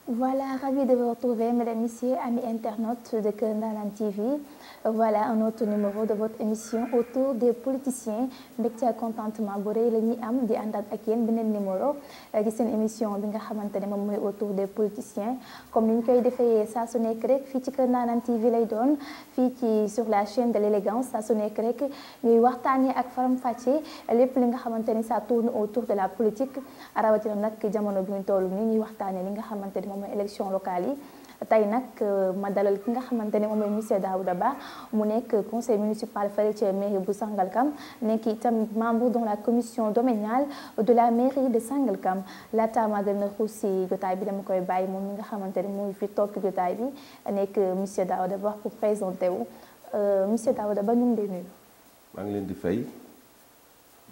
Voilà, ravi de vous retrouver, mesdames, messieurs, amis internautes de Kër Ndanane TV. Voilà un autre numéro de votre émission autour des politiciens. mbégte ak contentement bu rëy la ñuy am di àndaat ak yéen beneen numéro ci seen émission bi nga xamante ne moom mooy autour des politiciens. comme ni ñu koy defee saa su nekk rek fii ci Kër Ndanane TV lay doon fii ci sur la chaîne de l'élégance saa su nekk rek ñuy waxtaanee ak faram-fàccee lépp li nga xamante ni ça tourne autour de la politique rawatina nag jamono bi ñu toll nii ñuy waxtaanee li nga xamante ni moom mooy élection locale yi. tey nag ma dalal ki nga xamante ne moom mooy monsieur Daouda Ba mu nekk conseil municipal fële ca mairie bu Sangalkam nekk itam membre dans la commission domaniale de la mairie de Sangalkam laata maa gën a xuus si jotaay bi dama koy bàyyi moom mi nga xamante ne muy fi toog jotaay bi nekk monsieur Daouda Ba pour présenter wu monsieur Daouda Ba ñu ngi lay nuyu. maa ngi leen di fay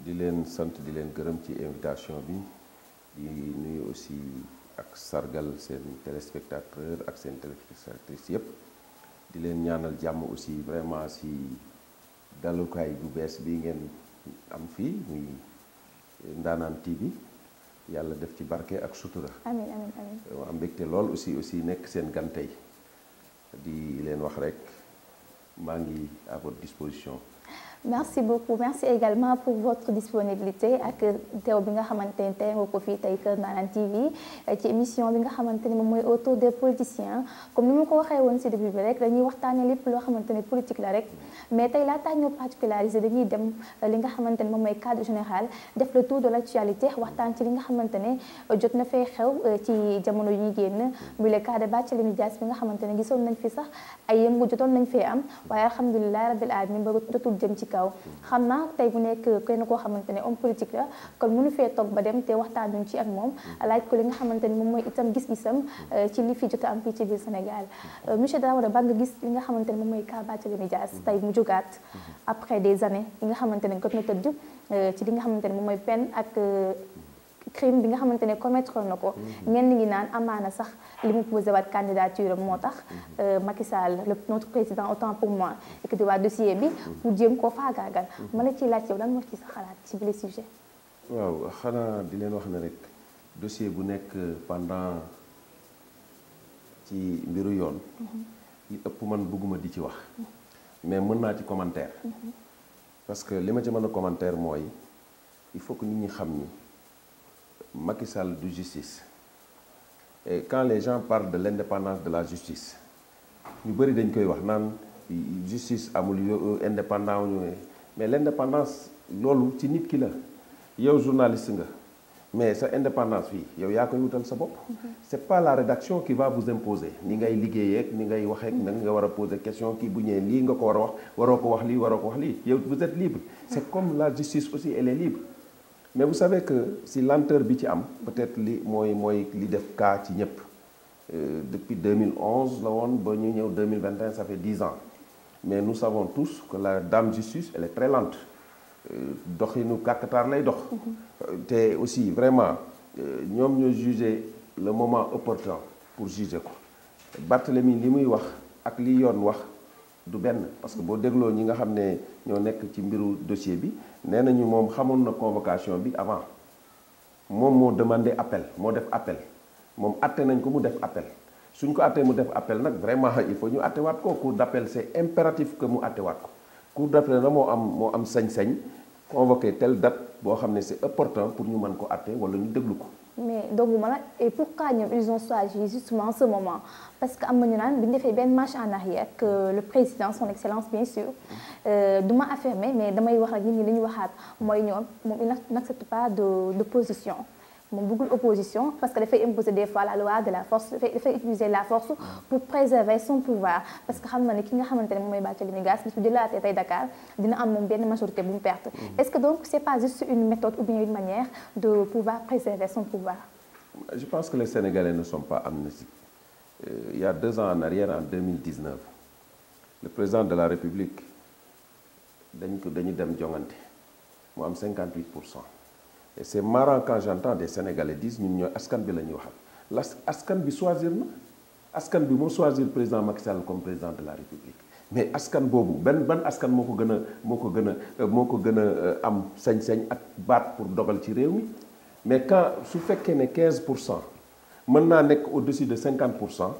di leen sant di leen gërëm ci invitation bi di nuyu aussi. ak sargal seen téléspectateur ak seen téléspectatrices yëpp di leen ñaanal jàmm aussi vraiment si dalukaay bu bees bi ngeen am fii muy Ndanane TV yàlla def ci barke ak sutura. amiin amiin amiin. am mbégte lool aussi nekk seen gan tey di leen wax rek maa ngi à votre disposition. merci beaucoup merci également pour votre disponibilité ak teew bi nga xamante ne tey nga ko fii tey Kër Ndanane TV ci émission bi nga xamante ne moom mooy autour des politiciens comme ni ma ko waxee woon ci début bi rek dañuy waxtaanee lépp loo xamante ne politique la rek mais tey laataa ñoo particularisé dañuy dem li nga xamante ne moom mooy cadre général def le tour de l'actualité waxtaan ci li nga xamante ne jot na fee xew ci jamono yi ñuy génn muy le cas de Barthélémy Dias bi nga xamante ne gisoon nañ fi sax ay yëngu jotoon nañ fee am waaye alhamdulilah rabbil alamin ba jotul jëm ci kaw xam naa tey bu nekk kenn koo xamante ne homme politique la kon mënu fee toog ba dem te waxtaanuñ ci ak moom laaj ko li nga xamante ne moom mooy itam gis-gisam ci li fi jot a am fii ci biir Sénégal monsieur Daouda Ba nga gis li nga xamante ne moom mooy cas Barthélémy Dias tey mu jógaat après des années yi nga xamante ne jot na tëdd ci li nga xamante ne moom mooy peine ak crime bi nga xamante ne commettre na ko ñenn ñi naan amaana sax li mu posé waat candidature moo tax Macky Sall notre président autant pour moi et que di waa dossier bi pour jéem koo faagaagal ma la ciy laaj yow lan moo ci sa xalaat ci bile sujet. waaw xanaa di leen wax ne rek dossier bu nekk pendant ci mbiru yoon yi ëpp man bëgguma di ci wax mais mën naa ci commentaire parce que li ma ci mën a commentaire mooy il faut que nit ñi xam ni Macky Sall du justice et quand les gens parlent de l'indépendance de la justice ñu bëri dañ koy wax naan justice amul indépendant ñu mais l'indépendance loolu ci nit ki la yow journaliste nga mais sa indépendance fii yow yaa koy wutal sa bopp c'est pas la rédaction qui va vous imposer ni ngay liggéeyee ak ni ngay waxee nag nga war a poser question kii bu ñëwee lii nga ko war a wax waroo ko wax lii waroo ko wax lii yow vous êtes libre c'est comme la justice aussi elle est libre. mais vous savez que si lenteur bi ci am peut-être li mooy li def cas ci ñëpp depuis 2011 la woon ba ñu ñëw 2021 ça fait 10 ans mais nous savons tous que la dame justice elle est très lente doxinu kàkkataar lay dox te aussi vraiment ñoom ñoo juger le moment opportun pour juger ko Barthélémy li muy wax ak li yoon wax du benn parce que boo dégloo ñi nga xam ne ñoo nekk ci mbiru dossier bi nee nañu moom xamoon na convocation bi avant moom moo demandé appel moo def appel moom atte nañ ko mu def appel suñ ko attee mu def appel nag vraiment il faut ñu attewaat ko cour d'appel c'est impératif que mu attewaat ko cour d'appel na moo am sañ-sañ convoquer telle date boo xam ne c'est opportun pour ñu mën ko atte wala ñu déglu ko. mais dogguma la et pourquoi ñoom ils ont choisi justement ce moment parce que am na ñu naan bi ñu defee benn marche en arrière ak le président son excellence bien sûr du ma affirmer mais damay wax ak nit ñi li ñu waxaat mooy ñoom moom il n'accepte pas d'opposition moom bëggul opposition parce que dafay imposer des fois la loi de la force dafay utiliser la force pour préserver son pouvoir parce que xam na ne ki nga xamante ne moom mooy Barthélémy Dias bis bu jëlaatee tey Dakar dina am moom benn majorité bu mu perte est-ce que donc c'est pas juste une méthode ou bien une manière de pouvoir préserver son pouvoir? Je pense que les Sénégalais ne sont pas amnésiques. Il y a 2 ans en arrière, en 2019, le président de la République dañu dem jongante mu am 58%. Et c'est marrant quand j'entends des Sénégalais disent ñun ñooy askan bi la ñuy waxal askan bi choisir na askan bi moo choisir président Macky Sall comme président de la République mais askan boobu ban askan moo ko gën a am sañ-sañ ak baat pour dogal ci réew mi mais quand su fekkee ne 15% mën naa nekk au-dessus de 50%.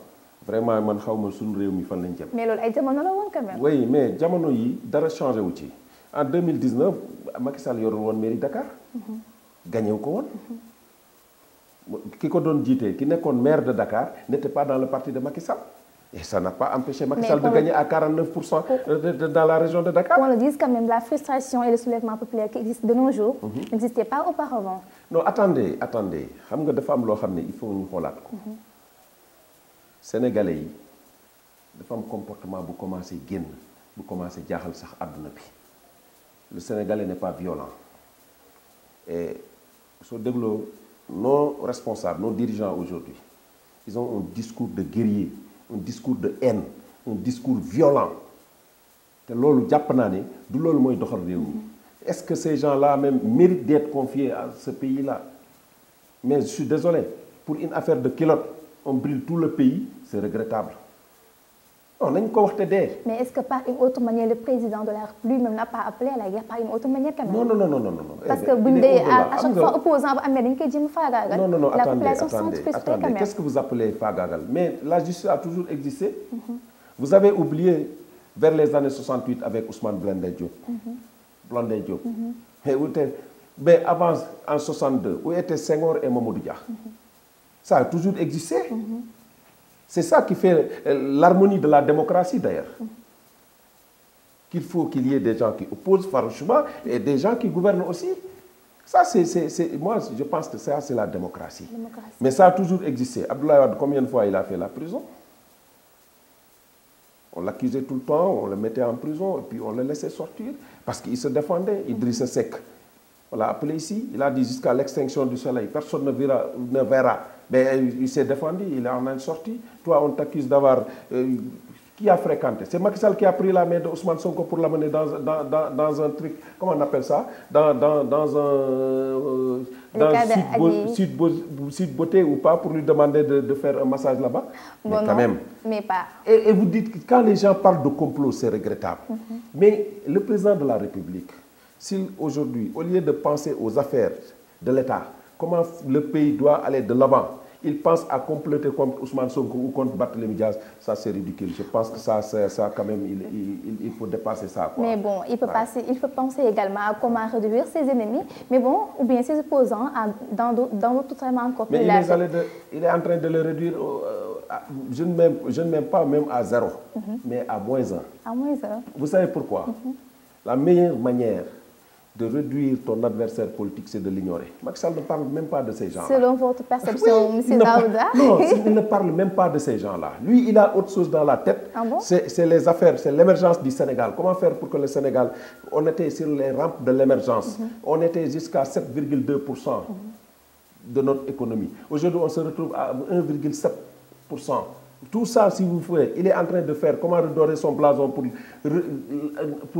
Vraiment man xaw ma suñu réew mi fan lañ jëm. mais loolu ay jamono la woon quand même. oui mais jamono yi dara changé wu ci en 2019 Macky Sall yorul woon mairie Dakar. gagné wu ko woon. ki ko doon jiite ki nekkoon maire de Dakar n'était pas dans le parti de Macky Sall. et ça n'a pas empêché Macky Sall de gagner à 49% dans la région de Dakar. On le dise quand même, la frustration et le soulèvement populaire qui existent de nos jours n'existaient pas auparavant. non attendez xam nga dafa am loo xam ne il faut ñu xoolaat ko. Sénégalais yi dafa am comportement bu commencé génn bu commencé jaaxal sax àdduna bi le Sénégalais n'est pas violent et soo dégloo nos responsables nos dirigeants aujourd'hui ils ont un discours de guerrier un discours de haine un discours violent te loolu jàpp naa ne du loolu mooy doxal réew mi est-ce que ces gens-là même méritent d'être confiés à ce pays-là mais je suis désolé pour une affaire de culotte on brûle tout le pays, c'est regrettable. On a une cohorte d'air. Mais est-ce que par une autre manière, le président de la République même n'a pas appelé à la guerre par une autre manière quand même? Non. Parce que à chaque fois, opposant à Amérique, non, la population sent frustrée quand même. Qu'est-ce que vous appelez Fagagal? Mais la justice a toujours existé. Vous avez oublié vers les années 68 avec Ousmane Blondin Diop. Mais avant, en 62, où étaient Senghor et Mamadou Dia? Ça a toujours existé. C'est ça qui fait l'harmonie de la démocratie d'ailleurs. Qu'il faut qu'il y ait des gens qui opposent farouchement et des gens qui gouvernent aussi. Ça, moi, je pense que ça, c'est la démocratie. Mais ça a toujours existé. Abdoulaye Wade, combien de fois il a fait la prison? On l'accusait tout le temps, on le mettait en prison et puis on le laissait sortir parce qu'il se défendait. Idrissa Seck, on l'a appelé ici, il a dit jusqu'à l'extinction du soleil, personne ne verra. Mais il s'est défendu, il en est sorti. Toi, on t'accuse d'avoir... qui a fréquenté? C'est Macky Sall qui a pris la main de Ousmane Sonko pour l'amener dans un truc, comment on appelle ça? Dans site beauté ou pas, pour lui demander de faire un massage là-bas. Bon, mais quand non, même. Mais pas. Et vous dites que quand les gens parlent de complot, c'est regrettable. Mais le président de la République, s'il aujourd'hui, au lieu de penser aux affaires de l'État, comment le pays doit aller de l'avant, il pense à compléter contre Ousmane Sonko ou contre Barthélémy Diaz, ça c'est ridicule. Je pense que ça quand même, il faut dépasser ça. Quoi. Mais bon, il peut penser également à comment réduire ses ennemis, mais bon, ou bien ses opposants dans d'autres traitements encore plus larges. Mais il est en train de le réduire, je ne mets pas même à 0, mais à -1. À -1. Vous savez pourquoi? La meilleure manière de réduire ton adversaire politique, c'est de l'ignorer. Macky Sall ne parle même pas de ces gens-là. Selon votre perception, M. Daouda? Non, il ne parle même pas de ces gens-là. Lui, il a autre chose dans la tête. Ah bon? C'est les affaires, c'est l'émergence du Sénégal. Comment faire pour que le Sénégal... On était sur les rampes de l'émergence. On était jusqu'à 7,2% de notre économie. Aujourd'hui, on se retrouve à 1,7%. Tout ça, si vous voulez, il est en train de faire comment redorer son blason pour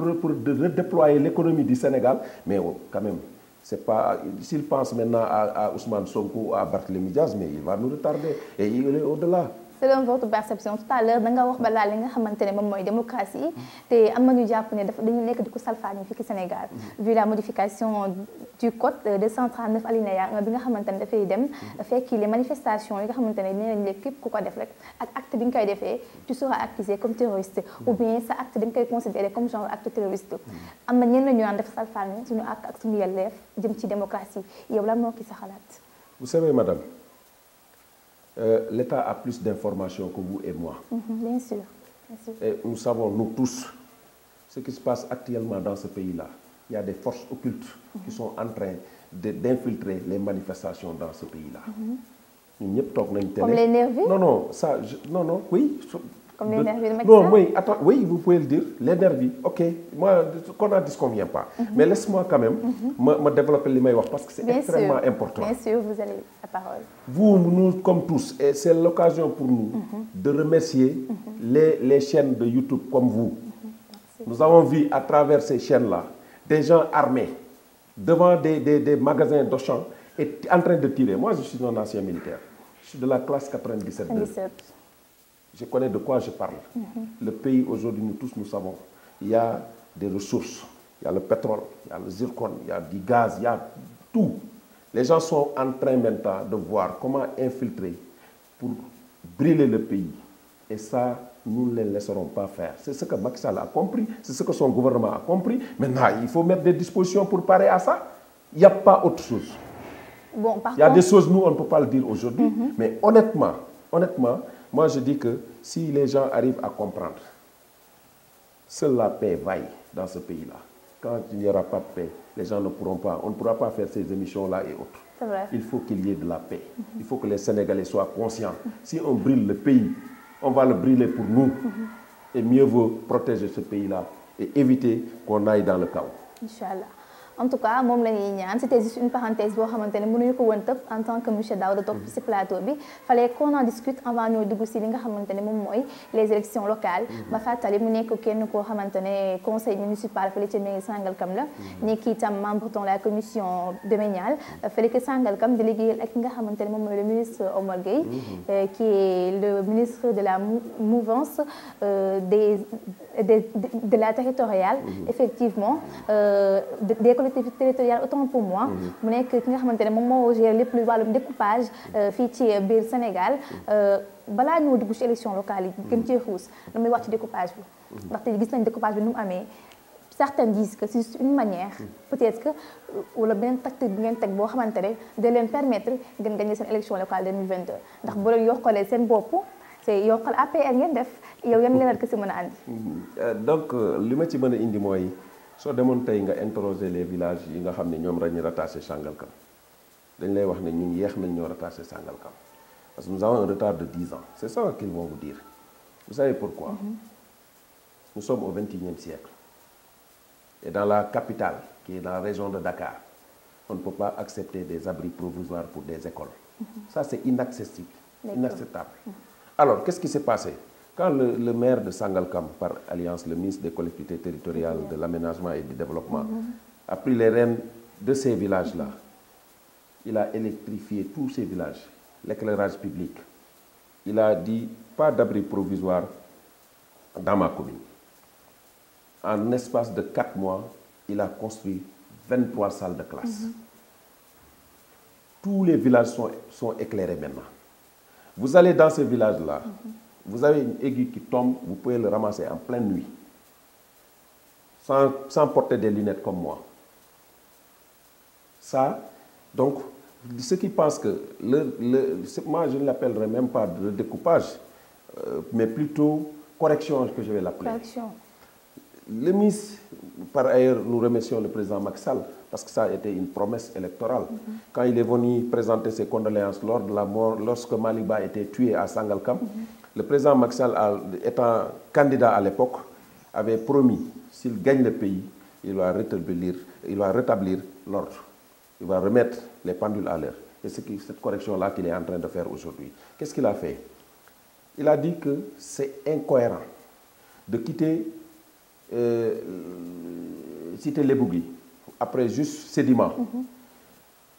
redéployer l'économie du Sénégal. Mais quand même, c'est pas. S'il pense maintenant à Ousmane Sonko ou à Barthélémy Diaz, mais il va nous retarder. Et il est au-delà. Selon votre perception, tout à l'heure, da nga wax balaa li nga xamante ne moom mooy démocratie te am na ñu jàpp ne dañu nekk di ko salfaani fii ci Sénégal vu la modification du code 239 alinéa 1 bi nga xamante ne dafay dem fekk les manifestations yi nga xamante ne nee nañ ne képp ku ko def rek ak acte bi nga koy defee tu seras accusé comme terroriste ou bien sa acte dañ koy considéré comme genre acte terroriste am na ñenn ñu naan def salfaani suñu ak suñu yelleef jëm ci démocratie yow lan moo ki sa xalaat. Vous savez madame, l'État a plus d'informations que vous et moi. Bien sûr. Et nous savons, nous tous, ce qui se passe actuellement dans ce pays-là. Il y a des forces occultes qui sont en train d'infiltrer les manifestations dans ce pays-là. Comme les nervis? Non, oui. Comme les nervis de Macky Sall? Non, oui, vous pouvez le dire, les nervis, ok. Moi, qu'on n'en disconvient pas. Mais laisse-moi quand même me développer les meilleurs parce que c'est extrêmement important. Bien sûr, vous avez la parole. Vous, nous, comme tous, et c'est l'occasion pour nous de remercier les chaînes de YouTube comme vous. Nous avons vu à travers ces chaînes-là des gens armés devant des magasins d'Auchan et en train de tirer. Moi, je suis un ancien militaire. Je suis de la classe 97. Je connais de quoi je parle. Le pays aujourd'hui, nous tous nous savons, il y a des ressources. Il y a le pétrole, il y a le zircon, il y a du gaz, il y a tout. Les gens sont en train maintenant de voir comment infiltrer pour brûler le pays. Et ça, nous ne les laisserons pas faire. C'est ce que Macky Sall a compris, c'est ce que son gouvernement a compris. Maintenant, il faut mettre des dispositions pour parer à ça. Il n'y a pas autre chose. Bon, il y a des choses, nous, on ne peut pas le dire aujourd'hui. Mais honnêtement, moi je dis que si les gens arrivent à comprendre, seule la paix vaille dans ce pays-là. Quand il n'y aura pas de paix, les gens ne pourront pas, on ne pourra pas faire ces émissions-là et autres. C'est vrai. Il faut qu'il y ait de la paix. Il faut que les Sénégalais soient conscients. Si on brûle le pays, on va le brûler pour nous. Et mieux vaut protéger ce pays-là et éviter qu'on aille dans le chaos. Inch'Allah. En tout cas moom la ñuy ñaan c'était juste une parenthèse boo xamante ne mënuñu ko woon tëb en tant que monsieur Daouda toog ci plateau bi fallait qu'on en discute avant ñoo dugg ci li nga xamante ne moom mooy les élections locales ma fàttali mu nekk kenn koo xamante ne conseil municipal fële ca mairie Sangalkam la nekk itam membre dans la commission domaniale fële ca Sangalkam di liggéeyal ak ki nga xamante ne moom mooy le ministre Omar Gueye qui est le ministre de la mouvance de la territoriale effectivement des collectivités territoriales autant pour moi mu nekk ki nga xamante ne moom moo gère lépp lu wàllum découpage fii ci biir Sénégal balaa ñoo dugg ci élection locale yi gën cee xuus damay wax ci découpage bi ndaxte gis nañ découpage bi nu mu amee certains disent que c'est une manière peut-être que wala beneen tactique bi ngeen teg boo xamante ne da leen permettre ngeen gagner seen élection locale 2022 ndax boo leen yokkalee seen bopp c'est yokkal APR ngeen def yow yan leeral que si mën a andi donc li ma ci mën a indi mooy soo demoon tey nga interroger les villages yi nga xam ne ñoom lañu rattaché Sangalkam dañ lay wax ne ñun yeex nañ ñoo rattaché Sangalkam parce que nous avons un retard de 10 ans c'est ça qu'ils vont vous dire. Vous savez pourquoi? Nous sommes au XXIe siècle et dans la capitale qui est dans la région de Dakar on ne peut pas accepter des abris provisoires pour des écoles. Ça c'est inaccessible, inacceptable. Alors qu'est-ce qui s'est passé? Quand le maire de Sangalkam, par alliance le ministre des collectivités territoriales, de l'aménagement et du développement, a pris les rênes de ces villages-là, il a électrifié tous ces villages, l'éclairage public. Il a dit pas d'abri provisoire dans ma commune. En espace de 4 mois, il a construit 23 salles de classe. Tous les villages sont éclairés maintenant. Vous allez dans ces villages-là, vous avez une aiguille qui tombe, vous pouvez le ramasser en pleine nuit, sans porter des lunettes comme moi. Ça, donc, ceux qui pensent que, moi je ne l'appellerai même pas de découpage, mais plutôt correction que je vais l'appeler. Correction. Le ministre, par ailleurs, nous remercions le président Macky Sall, parce que ça a été une promesse électorale. Quand il est venu présenter ses condoléances lors de la mort, lorsque Maliba a été tué à Sangalkam, le président Macky Sall, étant candidat à l'époque, avait promis, s'il gagne le pays, il va rétablir l'ordre. Il va remettre les pendules à l'heure. Et c'est cette correction-là qu'il est en train de faire aujourd'hui. Qu'est-ce qu'il a fait? Il a dit que c'est incohérent de quitter Cité Lebougui, après juste Sédiment,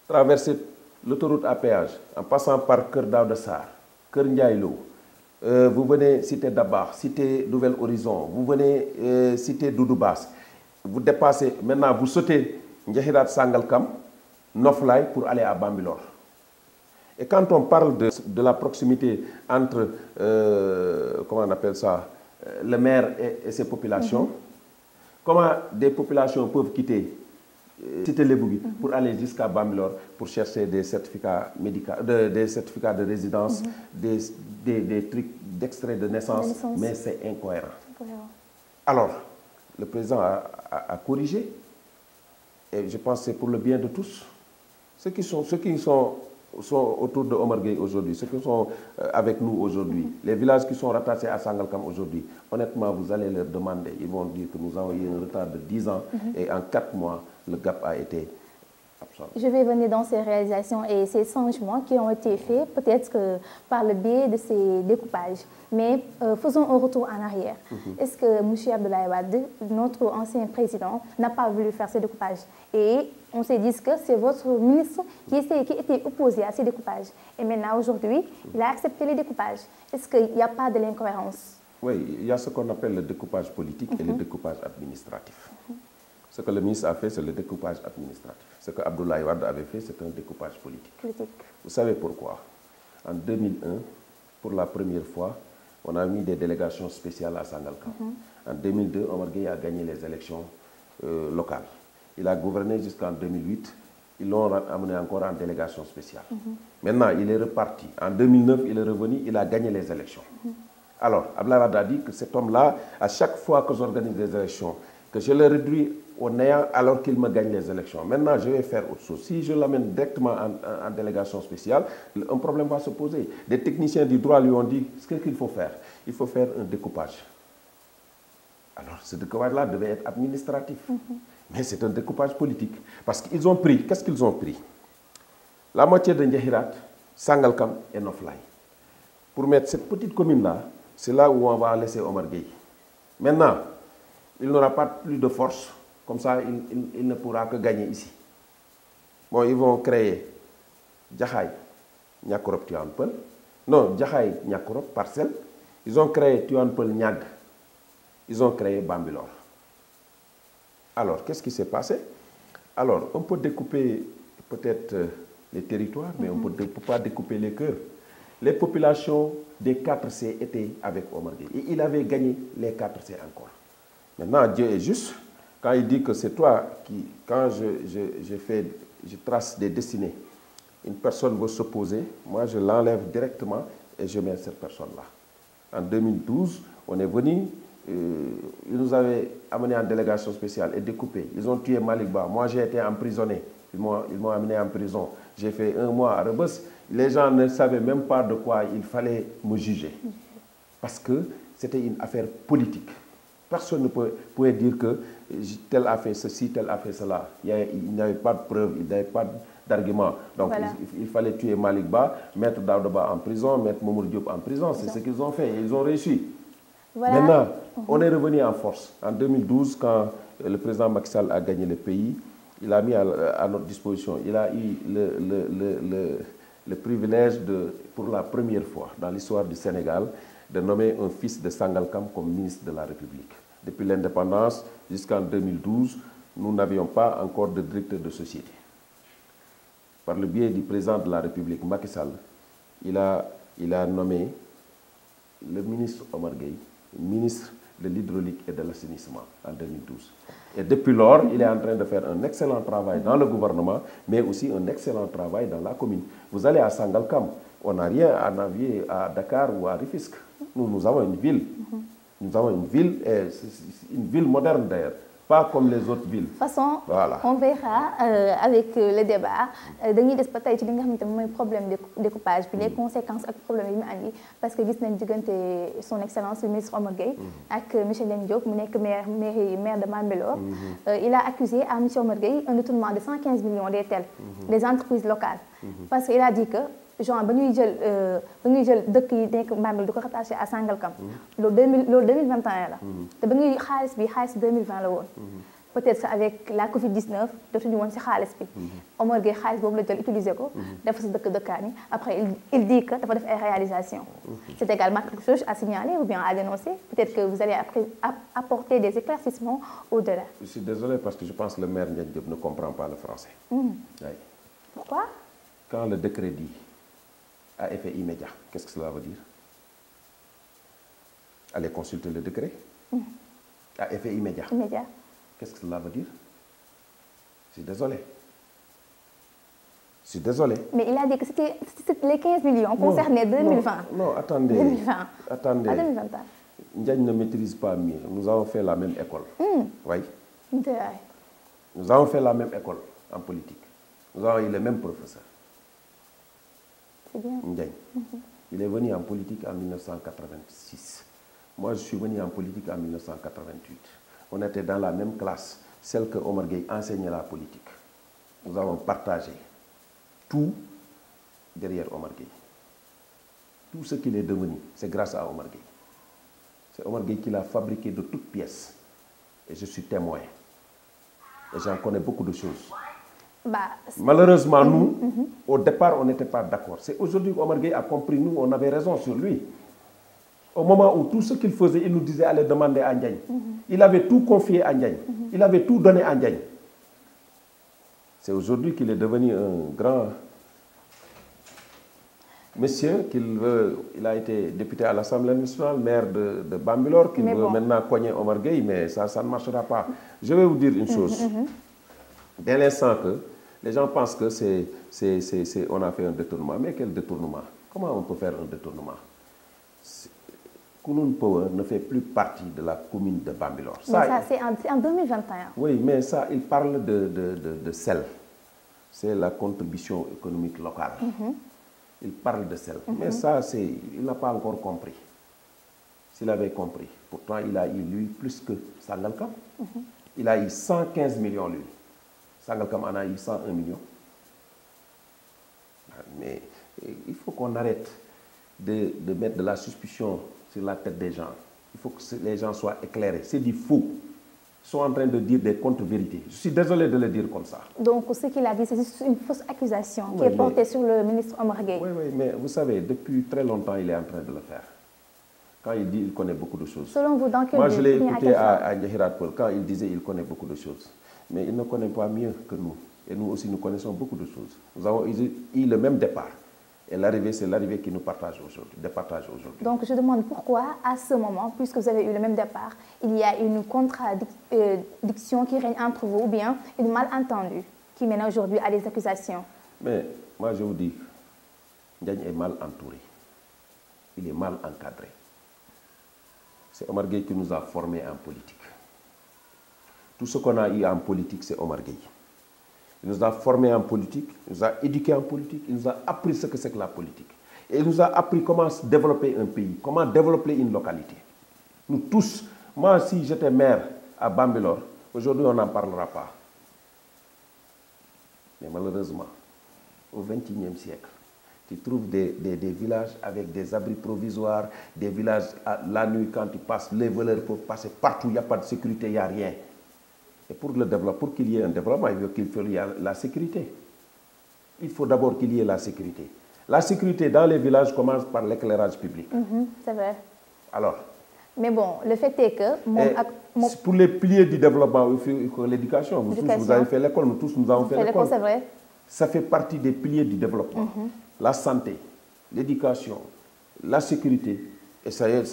traverser l'autoroute à péage, en passant par Keur Daouda Sarr, Keur Ndiaye-Lo, vous venez Cité Dabar, Cité Nouvel Horizon, vous venez Cité Doudou Basse, vous dépassez, maintenant vous sautez Ndiahirat Sangalkam, Noflay pour aller à Bambilor. Et quand on parle de la proximité entre, comment on appelle ça, le maire et ses populations, comment des populations peuvent quitter Cité Lebougui pour aller jusqu'à Bambilor pour chercher des certificats médicaux, des certificats de résidence, des trucs d'extrait de naissance, mais c'est incohérent. Alors, le président a corrigé, et je pense que c'est pour le bien de tous. Ceux qui sont autour de Omar Gueye aujourd'hui, ceux qui sont avec nous aujourd'hui, les villages qui sont rattachés à Sangalkam aujourd'hui, honnêtement, vous allez leur demander, ils vont dire que nous avons eu un retard de 10 ans et en 4 mois, le gap a été Je vais venir dans ces réalisations et ces changements qui ont été faits, peut-être que par le biais de ces découpages. Mais faisons un retour en arrière. Est-ce que M. Abdoulaye Wade, notre ancien président, n'a pas voulu faire ces découpages? Et on s'est dit que c'est votre ministre qui était opposé à ces découpages. Et maintenant, aujourd'hui, il a accepté les découpages. Est-ce qu'il n'y a pas de l'incohérence? Oui, il y a ce qu'on appelle le découpage politique et le découpage administratif. Ce que le ministre a fait, c'est le découpage administratif. Ce que Abdoulaye Wade avait fait, c'est un découpage politique. Vous savez pourquoi? En 2001, pour la première fois, on a mis des délégations spéciales à Sangalkam. En 2002, Omar Gueye a gagné les élections locales. Il a gouverné jusqu'en 2008. Ils l'ont amené encore en délégation spéciale. Maintenant, il est reparti. En 2009, il est revenu, il a gagné les élections. Alors, Abdoulaye Wade a dit que cet homme-là, à chaque fois que j'organise des élections, que je le réduis au néant alors qu'il me gagne les élections. Maintenant, je vais faire autre chose. Si je l'amène directement en délégation spéciale, un problème va se poser. Des techniciens du droit lui ont dit ce qu'il faut faire. Il faut faire un découpage. Alors, ce découpage-là devait être administratif. Mais c'est un découpage politique. Parce qu'ils ont pris, qu'est-ce qu'ils ont pris? La moitié de Ndiahirat, Sangalkam et Noflay. Pour mettre cette petite commune-là, c'est là où on va laisser Omar Gueye. Maintenant, il n'aura pas plus de force, comme ça il ne pourra que gagner ici. Bon, ils vont créer Djakhaï, Niakorop, Tuanpel. Non, Djakhaï, Niakorop, parcelle. Ils ont créé Tuanpel, Niag. Ils ont créé Bambilor. Alors, qu'est-ce qui s'est passé? Alors, on peut découper peut-être les territoires, mais on ne peut pas découper les cœurs. Les populations des 4C étaient avec Omar Gueye. Et il avait gagné les 4C encore. Maintenant, Dieu est juste. Quand il dit que c'est toi qui, quand je trace des destinées, une personne veut s'opposer, moi je l'enlève directement et je mets cette personne-là. En 2012, on est venu, ils nous avaient amené en délégation spéciale et découpé. Ils ont tué Malick Ba. Moi j'ai été emprisonné. Ils m'ont amené en prison. J'ai fait 1 mois à Rebeuss. Les gens ne savaient même pas de quoi il fallait me juger. Parce que c'était une affaire politique. Personne ne pouvait dire que tel a fait ceci, tel a fait cela. Il n'y avait pas de preuve, il n'y avait pas d'argument. Donc voilà. il fallait tuer Malick Ba, mettre Daouda Ba en prison, mettre Mamour Diop en prison. C'est ce qu'ils ont fait et ils ont réussi. Voilà. Maintenant, on est revenu en force. En 2012, quand le président Macky Sall a gagné le pays, il a mis à notre disposition, il a eu le privilège pour la première fois dans l'histoire du Sénégal, de nommer un fils de Sangalkam comme ministre de la République. Depuis l'indépendance jusqu'en 2012, nous n'avions pas encore de directeur de société. Par le biais du président de la République, Macky Sall, il a nommé le ministre Omar Gueye, ministre de l'hydraulique et de l'assainissement en 2012. Et depuis lors, il est en train de faire un excellent travail dans le gouvernement, mais aussi un excellent travail dans la commune. Vous allez à Sangalkam, on n'a rien à envier à Dakar ou à Rufisque. Nous avons une ville. Nous avons une ville moderne d'ailleurs, pas comme les autres villes. De toute façon, voilà. On verra avec le débat. Dañuy des ba tey ci li nga xamante mooy problème de découpage bi les conséquences ak problème yi mu andi parce que gis nañ diggante son excellence le ministre Omar Gueye ak monsieur Len Diop mu nekk maire de Bambilor. Il a accusé à monsieur Omar Gueye un détournement de 115 millions des TEL, des entreprises locales. Parce qu'il a dit que genre ba ñuy jël dëkk yi nekk Bambilor di ko rattaché à Sangalkam. loolu 2021 la. te ba ñuy xaalis 2020 la woon. Peut-être avec la Covid-19 dootuñu woon ci xaalis bi. Omar Gueye xaalis boobu la jël utiliser ko. def ci dëkkaan yi après il dit que dafa def ay réalisations. C'est également quelque chose à signaler ou bien à dénoncer. Peut-être que vous allez apporter des éclaircissements au-delà. Je suis désolé parce que je pense que le maire Ndiaye Diop ne comprend pas le français. Oui. Pourquoi? Quand le décret dit à effet immédiat, qu'est-ce que cela veut dire? Allez consulter le décret. À effet immédiat. Qu'est-ce que cela veut dire? Je suis désolé. Je suis désolé. Mais il a dit que c'était les 15 millions concernés 2020. Non, attendez. 2020. Attendez. À 2021. Ndiaye ne maîtrise pas mieux. Nous avons fait la même école. Oui. Intérêt. Nous avons fait la même école en politique. Nous avons eu les mêmes professeurs. C'est bien. Ndiaye. Il est venu en politique en 1986. Moi, je suis venu en politique en 1988. On était dans la même classe, celle que Omar Gueye enseignait la politique. nous avons partagé tout derrière Omar Gueye. Tout ce qu'il est devenu, c'est grâce à Omar Gueye. C'est Omar Gueye qui l'a fabriqué de toutes pièces. Et je suis témoin. Et j'en connais beaucoup de choses. Malheureusement, nous, au départ, on n'était pas d'accord. C'est aujourd'hui qu'Omar Gueye a compris, nous, on avait raison sur lui. Au moment où tout ce qu'il faisait, il nous disait aller demander à Ndiaye. Il avait tout confié à Ndiaye. Il avait tout donné à Ndiaye. C'est aujourd'hui qu'il est devenu un grand monsieur, il a été député à l'Assemblée nationale, maire de Bambilor, qu'il veut maintenant cogner Omar Gueye, mais ça ne marchera pas. Je vais vous dire une chose. Dès l'instant que les gens pensent que on a fait un détournement, mais quel détournement? Comment on peut faire un détournement? Kounoune Power ne fait plus partie de la commune de Bambilor. Ça, c'est en 2021. Oui, mais ça, il parle de sel. C'est la contribution économique locale. Il parle de sel. Mais ça, il n'a pas encore compris. S'il avait compris. Pourtant, il a eu, lui, plus que Sangalkam. Il a eu 115 millions, lui. Sangalkam en a eu 101 millions. Mais il faut qu'on arrête de mettre de la suspicion sur la tête des gens. Il faut que les gens soient éclairés. C'est du faux. Ils sont en train de dire des contre-vérités. Je suis désolé de le dire comme ça. Donc, ce qu'il a dit, c'est juste une fausse accusation qui est portée sur le ministre Omar Gueye. Oui, mais vous savez, depuis très longtemps, il est en train de le faire. Quand il dit qu'il connaît beaucoup de choses. Selon vous, dans quel Moi, je l'ai écouté à Ndiahirat Paul, quand il disait qu'il connaît beaucoup de choses. Mais il ne connaît pas mieux que nous. Et nous aussi, nous connaissons beaucoup de choses. Nous avons eu le même départ. Et l'arrivée, c'est l'arrivée qui nous départage aujourd'hui. Donc, je demande pourquoi, à ce moment, puisque vous avez eu le même départ, il y a une contradiction qui règne entre vous, ou bien une malentendu qui mène aujourd'hui à des accusations. Mais moi, je vous dis, Ndiaye est mal entouré. Il est mal encadré. C'est Omar Gueye qui nous a formés en politique. Tout ce qu'on a eu en politique, c'est Omar Gueye. Il nous a formés en politique, il nous a éduqués en politique, il nous a appris ce que c'est que la politique. Et il nous a appris comment développer un pays, comment développer une localité. Nous tous, moi si j'étais maire à Bambilor, aujourd'hui on n'en parlera pas. Mais malheureusement, au XXIe siècle, tu trouves des villages avec des abris provisoires, des villages la nuit quand tu passes, les voleurs peuvent passer partout, il n'y a pas de sécurité, il n'y a rien. Et pour qu'il y ait un développement, il faut qu'il y ait la sécurité. Il faut d'abord qu'il y ait la sécurité. La sécurité dans les villages commence par l'éclairage public. C'est vrai. Alors. Mais bon, le fait est que... Pour les piliers du développement, il faut l'éducation. Vous tous, vous avez fait l'école, nous tous, nous avons fait l'école. C'est vrai. Ça fait partie des piliers du développement. La santé, l'éducation, la sécurité. Et ça y est,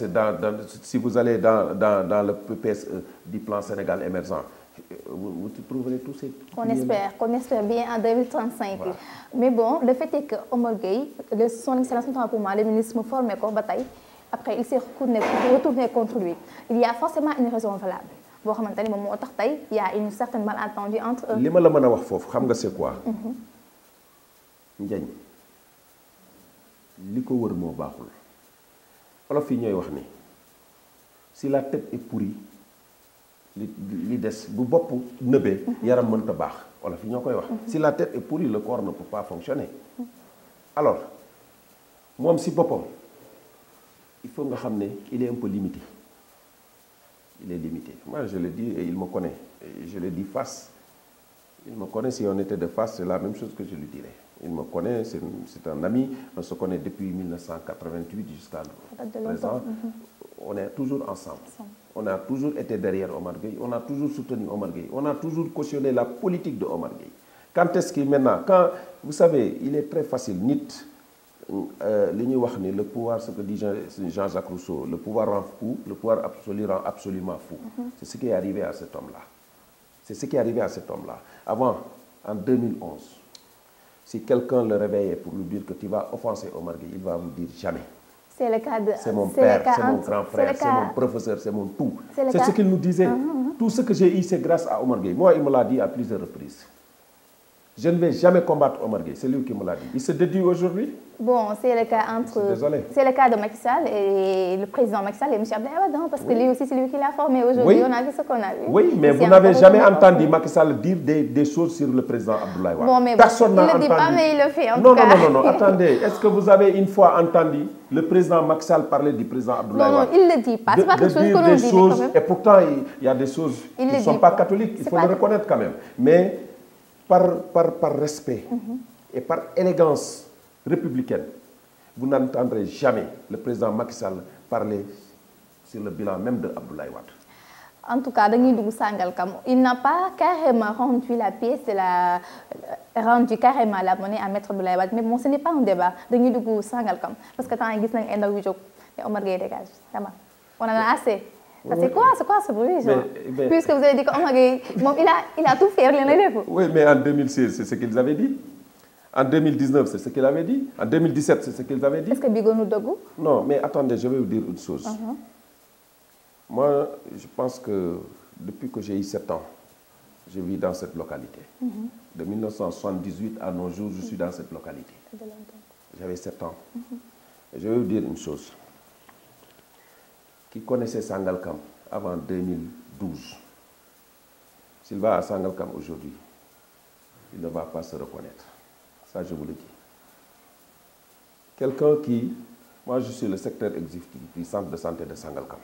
si vous allez dans le PPSE du plan Sénégal émergent, vous trouverez tous ces... Qu'on espère bien en 2035. Voilà. Mais bon, le fait est que Omar Gueye, son excellence pour moi, le ministre me formé comme bataille, après il s'est retourné contre lui. Il y a forcément une raison valable. Il y a une certaine malentendu entre eux. Ce que je veux dire, c'est quoi? Ndiaye, ce qui est wër moo baaxul. Olof yi ñooy wax ni si la tête est pourrie, li des bu bopp nëbee yaram mënta baax. Olof yi ñoo koy wax. Si la tête est pourrie, le corps ne peut pas fonctionner. Alors, moom si boppam, il faut nga xam ne il est un peu limité. Il est limité. Moi, je le dis et il me connaît. Et je le dis face. Il me connaît, si on était de face, c'est la même chose que je lui dirais. Il me connaît, c'est un ami, on se connaît depuis 1988 jusqu'à présent. On est toujours ensemble. On a toujours été derrière Omar Gueye, on a toujours soutenu Omar Gueye, on a toujours cautionné la politique de Omar Gueye. Quand est-ce qu'il maintenant, vous savez, il est très facile, le pouvoir, ce que dit Jean-Jacques Rousseau, le pouvoir rend fou, le pouvoir absolu rend absolument fou. C'est ce qui est arrivé à cet homme-là. C'est ce qui est arrivé à cet homme-là. Avant, en 2011, si quelqu'un le réveillait pour lui dire que tu vas offenser Omar Gueye, il va vous dire jamais. C'est le cas de... C'est mon père, c'est mon grand frère, c'est mon professeur, c'est mon tout. C'est ce qu'il nous disait. Tout ce que j'ai eu, c'est grâce à Omar Gueye. Moi, il me l'a dit à plusieurs reprises. Je ne vais jamais combattre Omar Gueye, c'est lui qui me l'a dit. Il se dédie aujourd'hui. Bon, c'est le cas c'est le cas de Macky Sall et le président Macky Sall et M. Abdoulaye Wade, parce que lui aussi, c'est lui qui l'a formé aujourd'hui. On a vu ce qu'on a vu. Oui, mais vous n'avez jamais entendu Macky Sall dire des choses sur le président Abdoulaye Wade. Bon, mais personne n'a entendu. Il ne le dit pas, mais il le fait en tout cas. Non, attendez. Est-ce que vous avez une fois entendu le président Macky Sall parler du président Abdoulaye Wade? Non, il ne le dit pas. C'est pas quelque chose que l'on dit quand même. Et pourtant, il y a des choses qui ne sont pas catholiques. Il faut le reconnaître quand même. Mais par respect et par élégance républicaine, vous n'entendrez jamais le président Macky Sall parler sur le bilan même de Abdoulaye Wade. En tout cas, il n'a pas carrément rendu la pièce rendu carrément la monnaie à Maître Abdoulaye Wade. Mais bon, ce n'est pas un débat. Parce que quand on a un interview, Omar Gueye dégage. On en a assez. C'est quoi ce bruit, genre? Puisque vous avez dit qu'Omar Gueye, il a tout fait. Oui, mais en 2016, c'est ce qu'ils avaient dit. En 2019, c'est ce qu'il avait dit. En 2017, c'est ce qu'ils avaient dit. Est-ce que Bigo nous dogue? Non, mais attendez, je vais vous dire une chose. Moi, je pense que depuis que j'ai eu 7 ans, je vis dans cette localité. De 1978 à nos jours, je suis dans cette localité. J'avais 7 ans. Et je vais vous dire une chose. Qui connaissait Sangalkam avant 2012, s'il va à Sangalkam aujourd'hui, il ne va pas se reconnaître. Ça, je vous le dis. Quelqu'un qui... Moi, je suis le secteur exécutif du centre de santé de Sangalkam.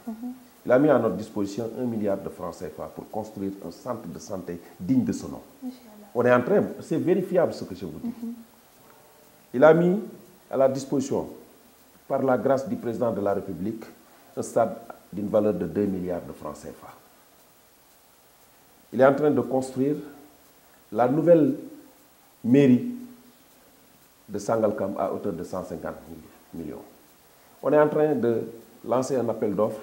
Il a mis à notre disposition 1 milliard de francs CFA pour construire un centre de santé digne de ce nom. On est en train... C'est vérifiable ce que je vous dis. Il a mis à la disposition, par la grâce du président de la République, un stade d'une valeur de 2 milliards de francs CFA. Il est en train de construire la nouvelle mairie de Sangalkam à hauteur de 150 millions. On est en train de lancer un appel d'offres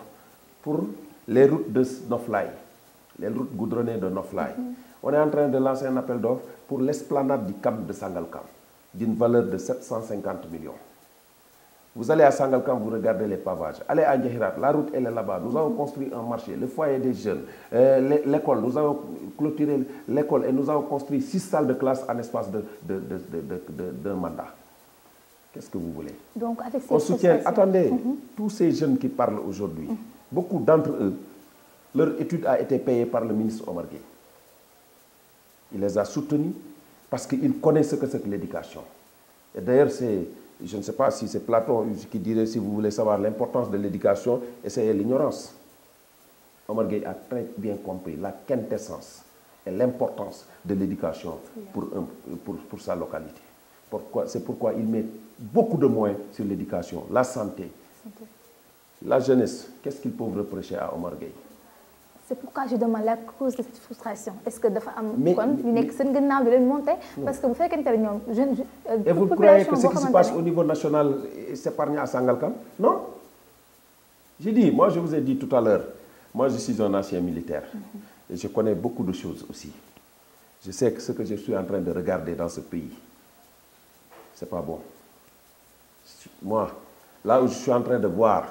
pour les routes de Noflaye, les routes goudronnées de Noflaye. On est en train de lancer un appel d'offres pour l'esplanade du camp de Sangalkam, d'une valeur de 750 millions. Vous allez à Sangalkam, vous regardez les pavages. Allez à Ndiahirat, la route elle est là-bas. Nous avons construit un marché, le foyer des jeunes, l'école. Nous avons clôturé l'école et nous avons construit 6 salles de classe en espace d'un mandat. Qu'est-ce que vous voulez? Donc, avec ces on soutient, attendez, tous ces jeunes qui parlent aujourd'hui, beaucoup d'entre eux, leur étude a été payée par le ministre Omar Gueye. Il les a soutenus parce qu'il connaît ce que c'est que l'éducation. Et d'ailleurs, c'est... Je ne sais pas si c'est Platon qui dirait, si vous voulez savoir l'importance de l'éducation, essayez l'ignorance. Omar Gueye a très bien compris la quintessence et l'importance de l'éducation pour sa localité. C'est pourquoi il met beaucoup de moyens sur l'éducation, la santé, la jeunesse. Qu'est-ce qu'ils peuvent reprocher à Omar Gueye? C'est pourquoi je demande la cause de cette frustration. Est-ce que dafa am kon ñu nekk seen gannaaw di leen monter parce que bu fekkente ne ñoom jeune et vous croyez que ce qui se passe au niveau national s'épargne à Sangalkam? Non. J'ai dit, moi je vous ai dit tout à l'heure, moi je suis un ancien militaire et je connais beaucoup de choses aussi. Je sais que ce que je suis en train de regarder dans ce pays, c'est pas bon. Moi, là où je suis en train de voir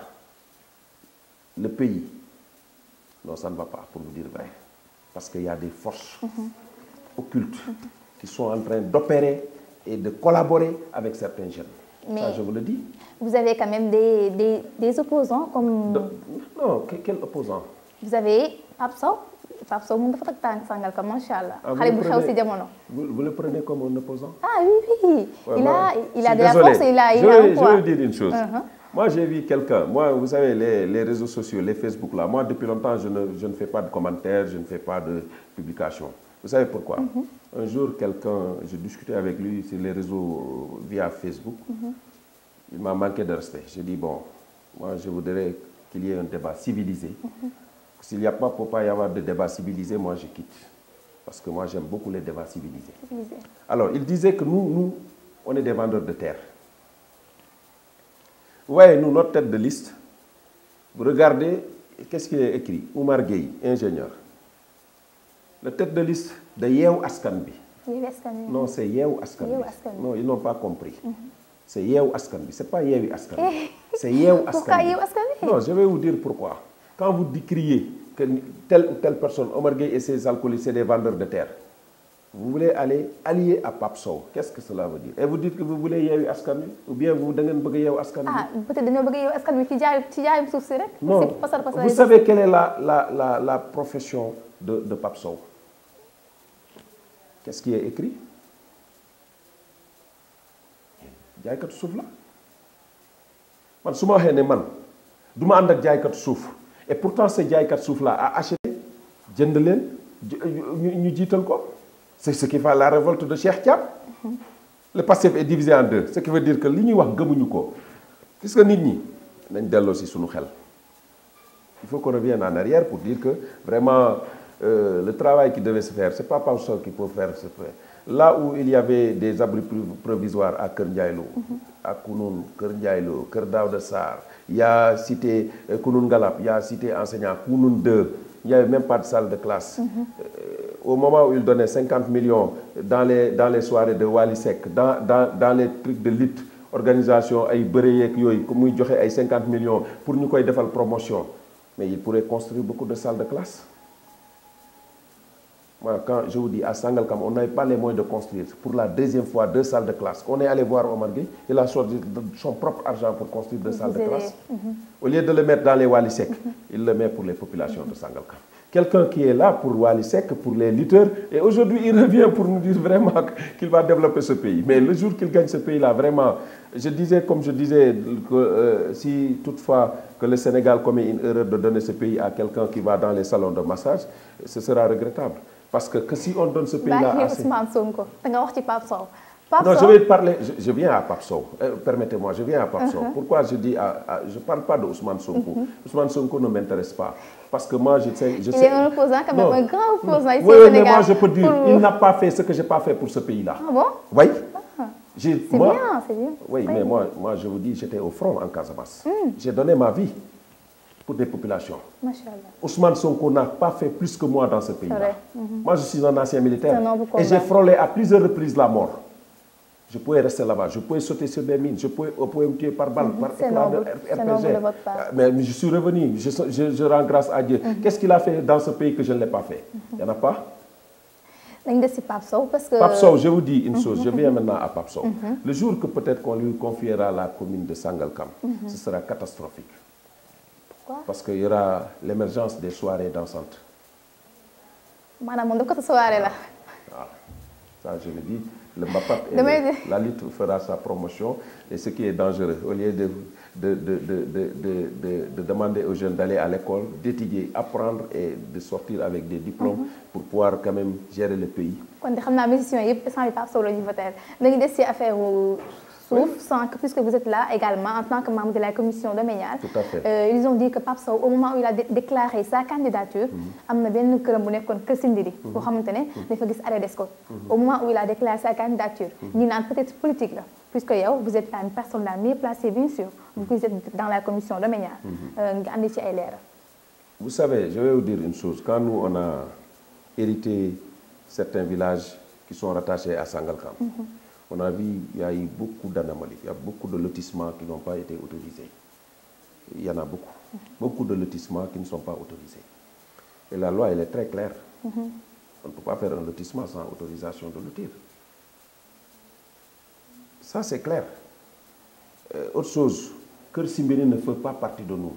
le pays, non, ça ne va pas, pour vous dire vrai. Parce qu'il y a des forces occultes qui sont en train d'opérer et de collaborer avec certains jeunes. Mais ça, je vous le dis. Vous avez quand même des opposants comme... Non, quel opposant? Vous avez Pape Sow. Pape Sow, vous le prenez comme un opposant? Ah oui. Ouais, il a de la force, il a un poids. Je vais dire une chose. Moi, j'ai vu quelqu'un, moi, vous savez, les réseaux sociaux, les Facebook, là, moi, depuis longtemps, je ne fais pas de commentaires, je ne fais pas de publications. Vous savez pourquoi? Un jour, je discutais avec lui sur les réseaux via Facebook. Il m'a manqué de respect. J'ai dit, bon, moi, je voudrais qu'il y ait un débat civilisé. S'il n'y a pas, pour pas y avoir de débat civilisé, moi, je quitte. Parce que moi, j'aime beaucoup les débats civilisés. Alors, il disait que nous, on est des vendeurs de terre. Vous voyez, nous, notre tête de liste, vous regardez, qu'est-ce qui est écrit? Omar Gueye, ingénieur. La tête de liste de Yew Askanbi. Non, c'est Yew Askanbi. Non, ils n'ont pas compris. C'est Yew Askanbi. Ce n'est pas Yew Askanbi. C'est Yew Askanbi. Pourquoi Yew Askanbi? Non, je vais vous dire pourquoi. Quand vous décriez que telle ou telle personne, Omar Gueye et ses alcooliques, c'est des vendeurs de terre, vous voulez aller allier à Pape Sow. Qu'est-ce que cela veut dire? Et vous dites que vous voulez Yewwi Askan Wi ou bien vous da ngeen bëgg Yewwi Askan Wi? Ah, peut-être dañoo bëgg Yewwi Askan Wi ci jaayum suuf si rek. Non, vous savez quelle est la profession de Pape Sow? Qu'est-ce qui est écrit? Jaaykatu suuf la. Man su ma waxee ne man du ma ànd ak jaaykatu suuf et pourtant ce jaaykatu suuf là a acheté jënd leen ñu jiital ko. C'est ce qui fait la révolte de Cheikh Thiam. Le Pastef est divisé en deux. Ce qui veut dire que li ñuy wax gëmuñu ko. Puisque nit ñi nañ delloo si suñu xel. Il faut qu'on revienne en arrière pour dire que vraiment le travail qui devait se faire, c'est pas Pape Sow qui peut faire ce travail. Là où il y avait des abris provisoires à Kër Ndiaye Lo, à Kounoune, Kër Ndiaye Lo, Kër Daouda Sarr, il y a cité Kounoune Galap, il y a cité enseignant Kounoune 2, il n'y avait même pas de salle de classe. Au moment où il donnait 50 millions dans les soirées de Wally Seck, dans les trucs de lutte, organisation, ay bëre yeeg yooyu, comme muy joxe ay 50 millions pour ñu koy defal promotion, mais il pourrait construire beaucoup de salles de classe. Moi, quand je vous dis à Sangalkam, on n'avait pas les moyens de construire pour la deuxième fois 2 salles de classe. On est allé voir Omar Gueye, il a choisi son propre argent pour construire 2 salles de classe. Au lieu de le mettre dans les Wally Seck, il le met pour les populations de Sangalkam. Quelqu'un qui est là pour Wally Seck, pour les lutteurs, et aujourd'hui il revient pour nous dire vraiment qu'il va développer ce pays. Mais le jour qu'il gagne ce pays-là, vraiment, je disais que si toutefois que le Sénégal commet une erreur de donner ce pays à quelqu'un qui va dans les salons de massage, ce sera regrettable. Parce que si on donne ce pays-là à... Non, je vais parler, je viens à Pape Sow. Permettez-moi, je viens à Pape Sow. Pourquoi je dis je ne parle pas de Ousmane Sonko. Ousmane Sonko ne m'intéresse pas. Parce que moi, je sais... Il est un opposant quand même, un grand opposant ici au Sénégal. Mais moi, je peux dire, il n'a pas fait ce que je n'ai pas fait pour ce pays-là. Ah bon? Oui. C'est bien, c'est bien. Oui, mais moi, je vous dis, j'étais au front en Casamance. J'ai donné ma vie pour des populations. Machallah. Ousmane Sonko n'a pas fait plus que moi dans ce pays-là. Moi, je suis un ancien militaire. Et j'ai frôlé à plusieurs reprises la mort. Je pouvais rester là-bas, je pouvais sauter sur des mines, je pouvais me tuer par balle, par éclat de RPG. Mais je suis revenu, je rends grâce à Dieu. Qu'est-ce qu'il a fait dans ce pays que je ne l'ai pas fait? Il n'y en a pas? Pape Sow, je vous dis une chose, je viens maintenant à Pape Sow. Le jour que peut-être qu'on lui confiera la commune de Sangalkam, ce sera catastrophique. Pourquoi? Parce qu'il y aura l'émergence des soirées dansantes. Madame, on doit que soirée là. Ça, je le dis. Le Mbapat, la lutte fera sa promotion et ce qui est dangereux, au lieu de demander aux jeunes d'aller à l'école, d'étudier, apprendre et de sortir avec des diplômes pour pouvoir quand même gérer le pays. Puisque vous êtes là également en tant que membre de la commission de Ménial, ils ont dit que Pape Sow, au moment où il a déclaré sa candidature, au moment où il a déclaré sa candidature, il n'a peut-être politique là, puisque vous êtes une personne la mieux placée, bien sûr, vous êtes dans la commission de Ménial. Vous savez, je vais vous dire une chose, quand nous on a hérité certains villages qui sont rattachés à Sangalkam, on a vu il y a eu beaucoup d'anomalies, il y a beaucoup de lotissements qui n'ont pas été autorisés. Il y en a beaucoup. Beaucoup de lotissements qui ne sont pas autorisés. Et la loi, elle est très claire. On ne peut pas faire un lotissement sans autorisation de lotir. Ça, c'est clair. Autre chose, Keur Simbiri ne fait pas partie de nous.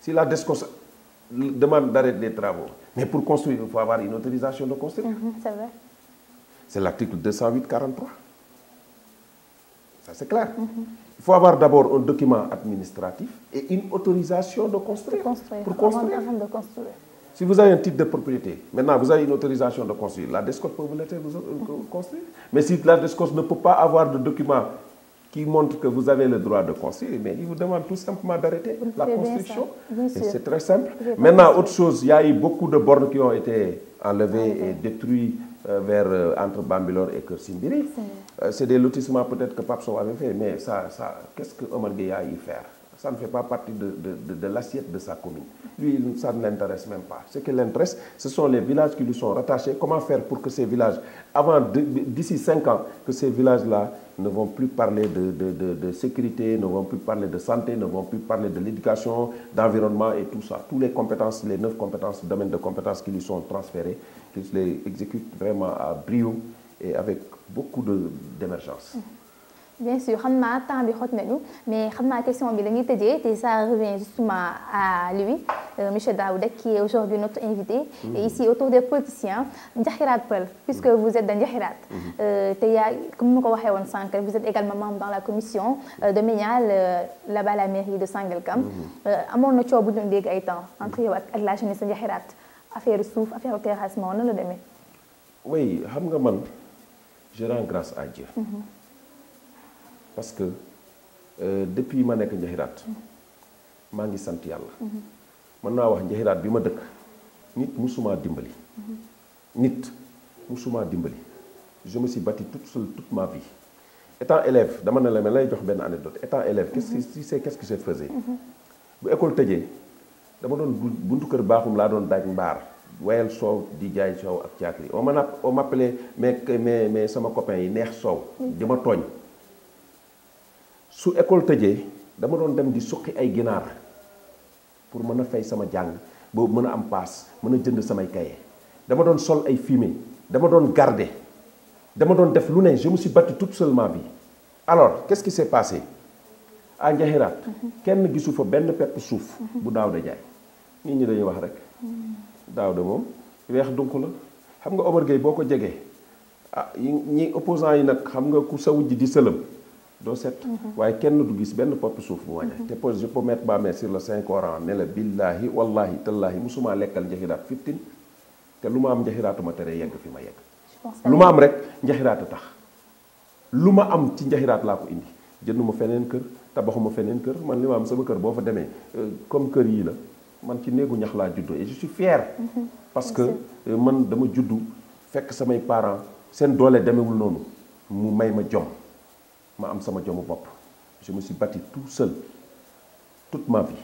Si la DESCOS demande d'arrêter des travaux, mais pour construire, il faut avoir une autorisation de construire. C'est vrai. C'est l'article 208-43. Ça, c'est clair. Il faut avoir d'abord un document administratif et une autorisation de construire. Pour construire. Si vous avez un titre de propriété, maintenant vous avez une autorisation de construire, la DESCOS peut vous laisser construire. Mais si la DESCOS ne peut pas avoir de document qui montre que vous avez le droit de construire, mais il vous demande tout simplement d'arrêter la construction. C'est très simple. Maintenant, autre chose, il y a eu beaucoup de bornes qui ont été enlevées et détruites entre Bambilor et Keur Simbiri. C'est des lotissements peut-être que Pape Sow avait fait, mais ça qu'est-ce que Omar Gueye a eu faire? ça ne fait pas partie de l'assiette de sa commune. Lui, ça ne l'intéresse même pas. Ce qui l'intéresse, ce sont les villages qui lui sont rattachés. Comment faire pour que ces villages, d'ici 5 ans, que ces villages-là ne vont plus parler de sécurité, ne vont plus parler de santé, ne vont plus parler de l'éducation, d'environnement et tout ça. Toutes les compétences, les 9 compétences, domaines de compétences qui lui sont transférés, qu'il les exécute vraiment à brio et avec beaucoup d'émergence. Bien sûr, xam naa temps bi xot nañu mais xam naa question bi dañuy tëjee te ça revient justement à lui, monsieur Daouda, qui est aujourd'hui notre invité. Et ici autour des politiciens, Ndiakhirat Peul, puisque vous êtes de Ndiakhirat, comme nous l'avons dit, vous êtes également membre dans la commission de Ménial, là-bas à la mairie de Sangalkam. Amoon na coow bu ñu dégg ay temps entre yow ak la jeunesse de Ndiakhirat, affaire suuf, affaire terrassement, nan la demee? Oui, xam nga man, je rends grâce à Dieu. Parce que depuis ma nekk Ndiakhirat maa ngi sant yàlla. mën naa wax Ndiakhirat bi ma dëkk nit musuma dimbali. nit musuma dimbali. je me suis bâti toute seule toute ma vie. étant élève dama ne la ma lay jox benn anecdote étant élève qu'est-ce que je faisais. bu école tëjee dama doon buntu kër baaxum laa doon daaj mbaar wayal soow di jaay soow ak caakri on m'appelait mais sama copain yi neex soow di ma tooñ. su école tëjee dama doon dem di suqi ay ginaar pour mën a fay sama jàng boobu mën a am paas mën a jënd samay cahier dama doon sol ay fumier dama doon garder dama doon def lu ne je me suis battu toute seule ma vie. Alors qu'est-ce qui s'est passé à Ndiakhirat kenn gisu fa benn pepp suuf bu Daouda jaay nit ñi dañuy wax rek Daouda moom weex dunk la xam nga Omar Gueye boo ko jegee ah ñi opposants yi nag xam nga ku sa wujj di sëlëm doo set waaye kenn du gis benn popp suuf bu ma jaay te je peux mettre ma main sur le Saint Coran ne la billahi wallahi tallahi musuma lekkal Ndiakhirat 15 te lu ma am Ndiakhiraatuma tere yegg fi ma yegg lu ma am rek Ndiakhirat a tax lu ma am ci Ndiakhirat laa ko indi jënduma feneen kër tabaxuma feneen kër man li ma am sama kër boo fa demee comme kër yii la man ci néegu ñax laa juddoo et je suis fier parce que man dama juddu fekk samay parents seen doole demewul noonu mu may ma jom ma am sama jomu bopp je me suis bâti tout seul toute ma vie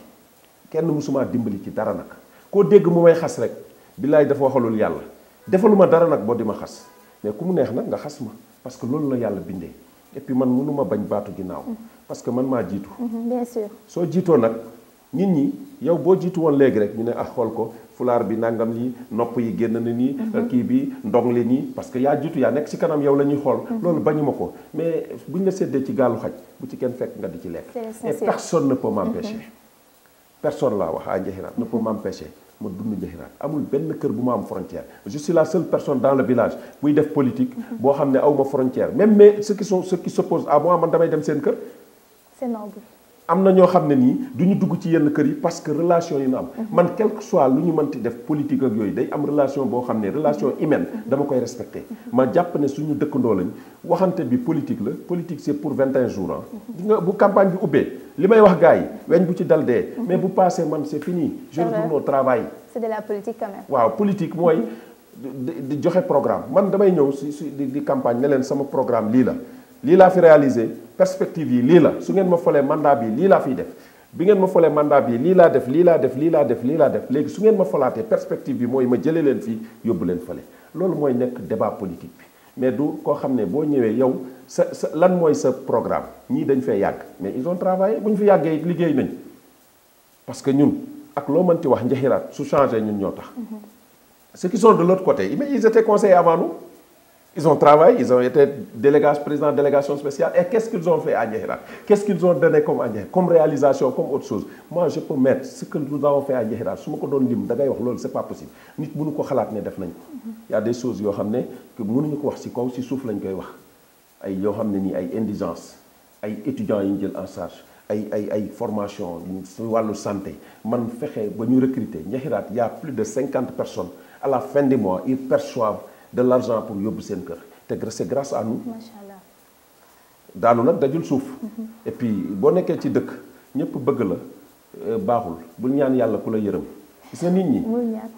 kenn musuma dimbali ci dara nag koo dégg mu may xas rek billaay dafa waxalul yàlla defaluma dara nag boo di ma xas mais ku mu neex nag nga xas ma parce que loolu la yàlla bindee et puis man mënuma bañ baatu ginnaaw parce que man maa jiitu bien sûr soo jiitoo nag nit ñi yow boo jiitu woon léegi rek ñu ne ah xool ko fulaar bi nangam lii nopp yi génn na nii kii bi ndong li nii parce que yaa jiitu yaa nekk ci kanam yow la ñuy xool loolu bañu ma ko mais buñ la séddee ci gaalu xaj bu ci kenn fekk nga di ci lekk et personne ne peut m'empêcher personne laa wax à Ndiakhirat ne peut m'empêcher ma dund Ndiakhirat amul benn kër bu ma am frontière je suis la seule personne dans le village buy def politique boo xam ne aw ma frontière même mais ceux qui s'opposent à moi man damay dem seen kër c'est noble am na ñoo xam ne nii du ñu dugg ci yenn kër yi parce que relation yi ñu am man quel que soit lu ñu mënti def politique ak yooyu day am relation boo xam ne relation humaine dama koy respecté ma jàpp ne suñu dëkkandoo lañ waxante bi politique la politique c'est pour 21 jours ah di nga bu campagne bi ubbee li may wax gars yi weñ bu ci dal dee mais bu passé man c'est fini je retourne au travail c'est de la politique quand même waaw politique mooy di joxe programme man damay ñëw si di campagne ne leen sama programme lii laa fi réalisé perspective yi lii la su ngeen ma folee mandat bi lii laa fiy def bi ngeen ma folee mandat bi lii laa def léegi su ngeen ma folaatee perspective bi mooy ma jëlee leen fii yóbbu leen fële loolu mooy nekk débat politique bi mais du koo xam ne boo ñëwee yow sa lan mooy sa programme ñii dañ fee yàgg mais ils ont travaillé bu ñu fi yàggee liggéey nañ parce que ñun ak loo mënti wax Ndiakhirat su changé ñun ñoo tax ceux qui sont de l'autre côté mais ils étaient conseillers avant nous. Ils ont travaillé, ils ont été président de délégation spéciale. Et qu'est-ce qu'ils ont fait à Ndiakhirat? Qu'est-ce qu'ils ont donné comme réalisation, comme autre chose? Moi, je peux mettre ce que nous avons fait à Ndiakhirat. Si je donne lim, c'est pas possible. Nit mënu ko xalaat ne def nañ ko. Il y a des choses yoo xam ne que mënuñu ko wax ci kaw ci suuf lañ koy wax. Ay yoo xam ne nii ay indigence, ay étudiants yi ñu jël en charge, ay formation ci wàllu santé. Man fexe ba ñu recruter Ndiakhirat, il y a plus de 50 personnes. À la fin du mois, ils perçoivent de l'argent pour yóbbu seen kër te c'est grâce à nous. Machallah. daanu nag dajul suuf. et puis boo nekkee ci dëkk ñëpp bëgg la baaxul bul ñaan yàlla ku la yërëm gis nga nit ñi.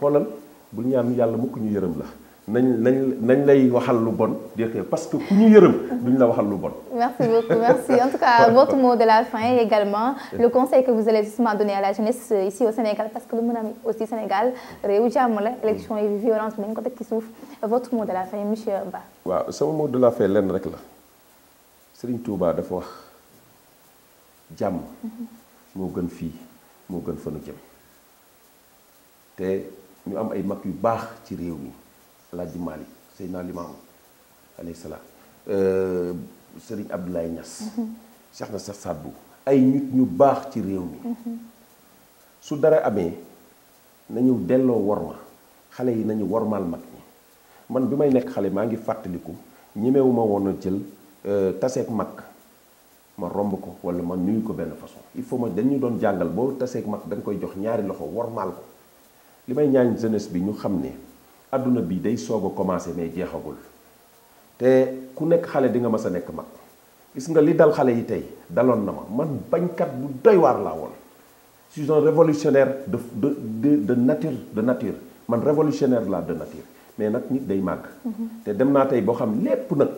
xoolal bul ñaan yàlla mukk ñu yërëm la nañ lay waxal lu bon dire que parce que ku ñu yërëm duñ la waxal lu bon. Merci beaucoup, merci. En tout cas, votre mot de la fin et également le conseil que vous allez justement donner à la jeunesse ici au Sénégal, parce que le monde aussi Sénégal réewu jàmm la élection yi violence bi nañ ko teg ci suuf. Votre mot de la fin, monsieur Ba. waaw sama mot de la fin lenn rek la Serigne Touba dafa wax jàmm moo gën fii moo gën fa nu jëm te ñu am ay mag yu baax ci réew mi Alaaji Maalik Seydina Limaamu alayhi salaam Serigne Abdoulaye Niass Cheikh na Cheikh Saad Bou ay nit ñu baax ci réew mi su dara amee nañu delloo worma xale yi nañu wormaal mag ñi man bi may nekk xale maa ngi fàttaliku ñemewuma woon a jël taseeg mag ma romb ko wala ma nuyu ko benn façon il faut ma dañu doon jàngal boo taseeg mag da nga koy jox ñaari loxo wormaal ko li may ñaan jeunesse bi ñu xam ne adduna bi day soog a commencé mais jeexagul te ku nekk xale di nga mas a nekk mag gis nga li dal xale yi tey daloon na ma man bañkat bu doy waar laa woon je suis un révolutionnaire de nature man révolutionnaire laa de nature mais nag nit day màgg te dem naa tey boo xam lépp nag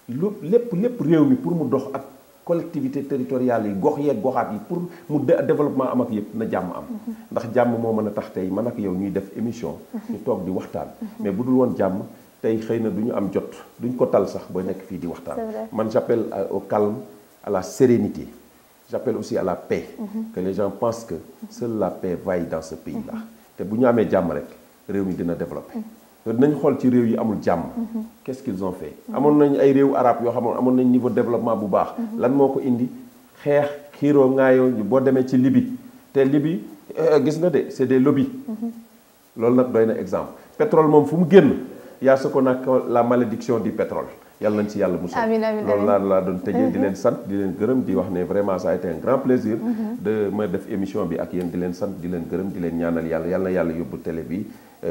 lépp réew mi pour mu dox ak collectivité territoriale yi gox yeeg goxaat yi pour mu développement am ak yëpp na jàmm am ndax jàmm moo mën a tax tey man ak yow ñuy def émission ñu toog di waxtaan mais bu dul woon jàmm tey xëy na du ñu am jot duñ ko tal sax ba nekk fii di waxtaan man j'appelle au calme à la sérénité j'appelle aussi à la paix que les gens pensent que seule la paix vaille dans ce pays là te bu ñu amee jàmm rek réew mi dina développé nañ xool ci réew yi amul jàmm qu'est-ce qu'ils ont fait amoon nañ ay réew arabe yoo xamoon amoon nañ niveau développement bu baax lan moo ko indi xeex xiiroo ŋaayoo boo demee ci Libye te Libye gis nga de c'est des lobbies loolu nag doy na exemple pétrole moom fu mu génn yaa ce qu'on appelle la malédiction du pétrole yàlla nañ ci yàlla musal loolu laa doon tëjee di leen sant di leen gërëm di wax ne vraiment ça a été un grand plaisir de ma def émission bi ak yéen di leen sant di leen gërëm di leen ñaanal yàlla na yàlla yóbbu télé bi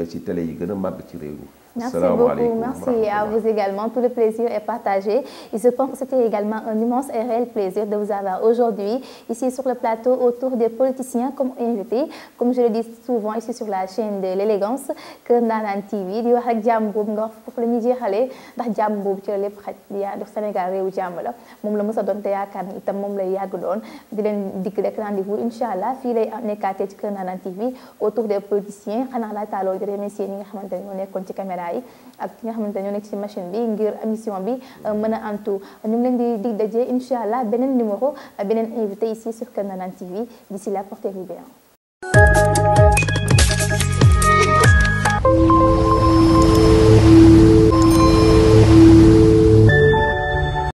ci télé yi gën a màgg ci réew mi. Merci beaucoup, merci à vous également. Tout le plaisir est partagé. Et je pense que c'était également un immense et réel plaisir de vous avoir aujourd'hui ici sur le plateau autour des politiciens comme invités. Comme je le dis souvent ici sur la chaîne de l'élégance Kër Ndanane TV di wax rek jàmm boobu nga wax foofu la ñuy jeexalee ndax jàmm boobu ci la lépp xaj yaa def Sénégal réewu jàmm la moom la mës a doon te yaakaar ni itam moom lay yàgg doon di leen dikk rek rendez-vous incha allah fii lay nekkaatee ci Kër Ndanane TV autour des politiciens xanaa laa taaloo di remercier ñi nga xamante ne ñoo nekkoon ci caméra ak ki nga xamante ñoo nekk ci machine bi ngir émission bi mën a antu ñu ngi leen di dig daje incha allah beneen numéro beneen invité ici sur Kër Ndanane TV d'ici là portez-vous bien.